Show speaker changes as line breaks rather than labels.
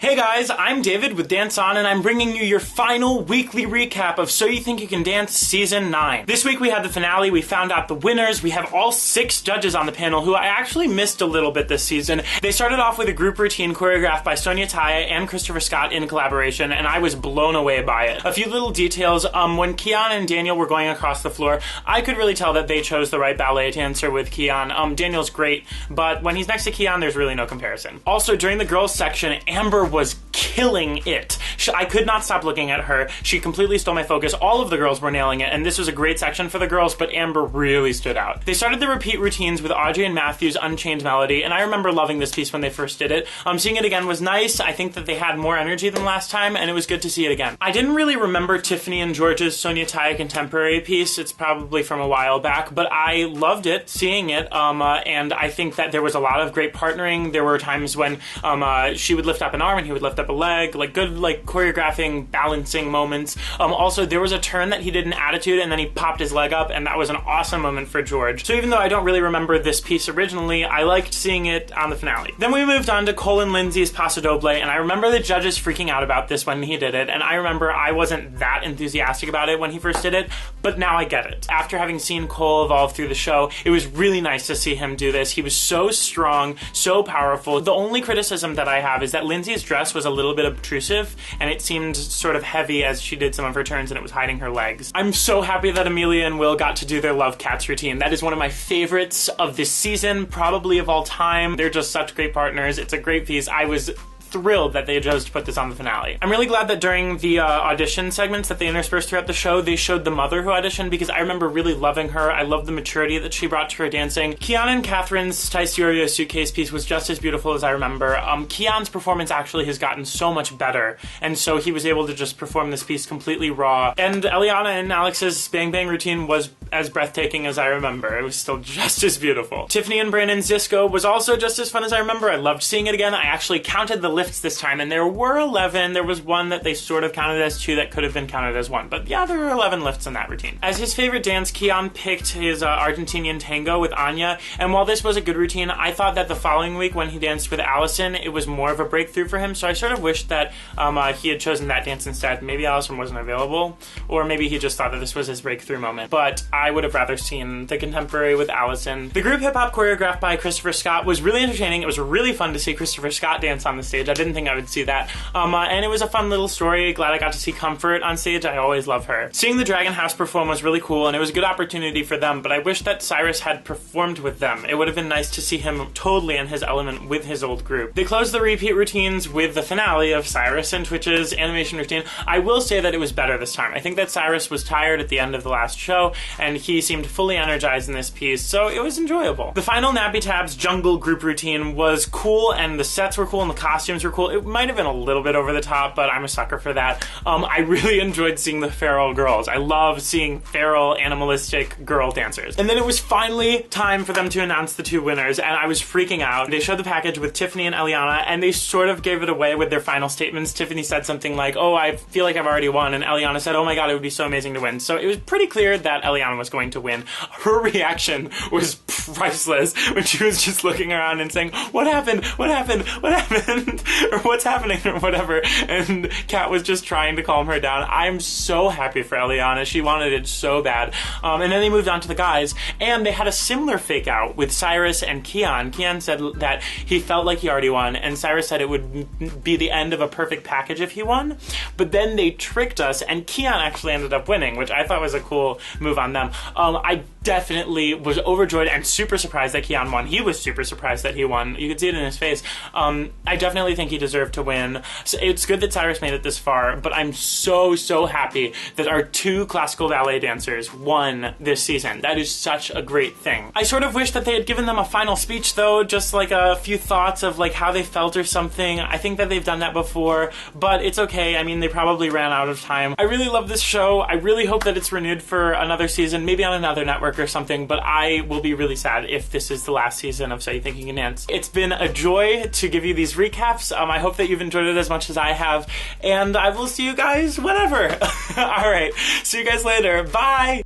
Hey guys, I'm David with Dance On, and I'm bringing you your final weekly recap of So You Think You Can Dance Season 9. This week we had the finale, we found out the winners, we have all 6 judges on the panel who I actually missed a little bit this season. They started off with a group routine choreographed by Sonia Taya and Christopher Scott in collaboration, and I was blown away by it. A few little details, when Kian and Daniel were going across the floor, I could really tell that they chose the right ballet dancer with Kian. Daniel's great, but when he's next to Kian, there's really no comparison. Also, during the girls section, Amber was killing it. I could not stop looking at her. She completely stole my focus. All of the girls were nailing it, and this was a great section for the girls, but Amber really stood out. They started the repeat routines with Audrey and Matthew's Unchained Melody, and I remember loving this piece when they first did it. Seeing it again was nice. I think that they had more energy than last time, and it was good to see it again. I didn't really remember Tiffany and George's Sonia Taya contemporary piece. It's probably from a while back, but I loved it, seeing it, and I think that there was a lot of great partnering. There were times when she would lift up an arm and he would lift up a leg, like good choreographing, balancing moments. Also, there was a turn that he did in Attitude and then he popped his leg up, and that was an awesome moment for George. So even though I don't really remember this piece originally, I liked seeing it on the finale. Then we moved on to Cole and Lindsay's Paso Doble, and I remember the judges freaking out about this when he did it, and I remember I wasn't that enthusiastic about it when he first did it, but now I get it. After having seen Cole evolve through the show, it was really nice to see him do this. He was so strong, so powerful. The only criticism that I have is that Lindsay's dress was a little bit obtrusive, and it seemed sort of heavy as she did some of her turns, and it was hiding her legs. I'm so happy that Amelia and Will got to do their Love Cats routine. That is one of my favorites of this season, probably of all time. They're just such great partners. It's a great piece. I was thrilled that they chose to put this on the finale. I'm really glad that during the audition segments that they interspersed throughout the show, they showed the mother who auditioned, because I remember really loving her. I love the maturity that she brought to her dancing. Kian and Catherine's Taisurio suitcase piece was just as beautiful as I remember. Kian's performance actually has gotten so much better, and so he was able to just perform this piece completely raw. And Eliana and Alex's Bang Bang routine was as breathtaking as I remember. It was still just as beautiful. Tiffany and Brandon's disco was also just as fun as I remember. I loved seeing it again. I actually counted the lifts this time, and there were 11. There was one that they sort of counted as 2 that could have been counted as 1, but yeah, there were 11 lifts in that routine. As his favorite dance, Kian picked his Argentinian tango with Anya, and while this was a good routine, I thought that the following week when he danced with Allison, it was more of a breakthrough for him, so I sort of wished that he had chosen that dance instead. Maybe Allison wasn't available, or maybe he just thought that this was his breakthrough moment, but I would have rather seen the contemporary with Allison. The group hip-hop choreographed by Christopher Scott was really entertaining. It was really fun to see Christopher Scott dance on the stage. I didn't think I would see that. And it was a fun little story. Glad I got to see Comfort on stage. I always love her. Seeing the Dragon House perform was really cool, and it was a good opportunity for them, but I wish that Cyrus had performed with them. It would have been nice to see him totally in his element with his old group. They closed the repeat routines with the finale of Cyrus and Twitch's animation routine. I will say that it was better this time. I think that Cyrus was tired at the end of the last show, and he seemed fully energized in this piece, so it was enjoyable. The final Nappy Tabs jungle group routine was cool, and the sets were cool, and the costumes were cool. It might have been a little bit over the top, but I'm a sucker for that. I really enjoyed seeing the feral girls. I love seeing feral, animalistic girl dancers. And then it was finally time for them to announce the 2 winners, and I was freaking out. They showed the package with Tiffany and Eliana, and they sort of gave it away with their final statements. Tiffany said something like, "Oh, I feel like I've already won," and Eliana said, "Oh my god, it would be so amazing to win." So it was pretty clear that Eliana was going to win. Her reaction was priceless when she was just looking around and saying, "What happened? What happened? What happened?" or "What's happening?" or whatever, and Kat was just trying to calm her down. I'm so happy for Eliana. She wanted it so bad. And then they moved on to the guys, and they had a similar fake out with Cyrus and Kian. Kian said that he felt like he already won, and Cyrus said it would be the end of a perfect package if he won, but then they tricked us, and Kian actually ended up winning, which I thought was a cool move on them. I definitely was overjoyed and super surprised that Kian won. He was super surprised that he won. You could see it in his face. I definitely think he deserved to win. So it's good that Cyrus made it this far, but I'm so happy that our 2 classical ballet dancers won this season. That is such a great thing. I sort of wish that they had given them a final speech though, just like a few thoughts of like how they felt or something. I think that they've done that before, but it's okay. I mean, they probably ran out of time. I really love this show. I really hope that it's renewed for another season, maybe on another network or something, but I will be really sad if this is the last season of So You Think You Can Dance. It's been a joy to give you these recaps. I hope that you've enjoyed it as much as I have, and I will see you guys whenever. Alright, see you guys later. Bye!